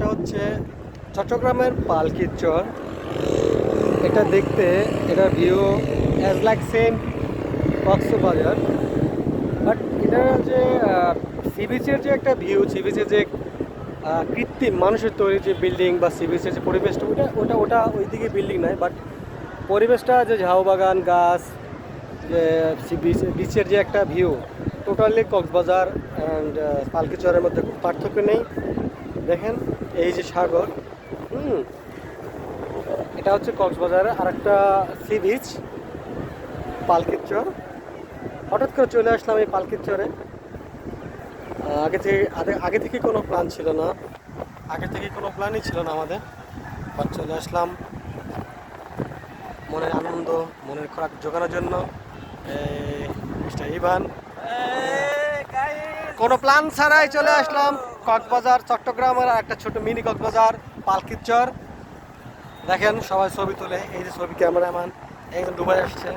এটা হচ্ছে চট্টগ্রামের পালকির চর। এটা দেখতে এটা view as like same Cox's Bazar, but এটা যে সি বিচের যে একটা ভিউ, সি বিচের যে কৃত্রিম মানুষের তৈরি যে বিল্ডিং বা সি বিচের যে পরিবেশটা, ওটা ওটা ওটা ওইদিকে বিল্ডিং নাই, বাট পরিবেশটা যে ঝাউ বাগান গাছ, যে সি বিচের যে একটা ভিউ, টোটালি কক্সবাজার অ্যান্ড পালকিচরের মধ্যে খুব পার্থক্য নেই। দেখেন এই যে সাগর, এটা হচ্ছে কক্সবাজারের আরেকটা সি বিচ পালকির চর। হঠাৎ করে চলে আসলাম এই পালকির চরে। আগে থেকে কোনো প্ল্যান ছিল না, আগে থেকে কোনো প্ল্যানই ছিল না আমাদের, বাট চলে আসলাম মনের আনন্দ, মনের খোরাক জোগানোর জন্য। মিস্টার ইভান কোনো প্ল্যান ছাড়াই চলে আসলাম কক্সবাজার, চট্টগ্রামের একটা ছোট মিনি কক্সবাজার পালকির চর। দেখেন সবাই ছবি তোলে, এই যে ছবি ক্যামেরাম্যান একজন দুবাই আসছে।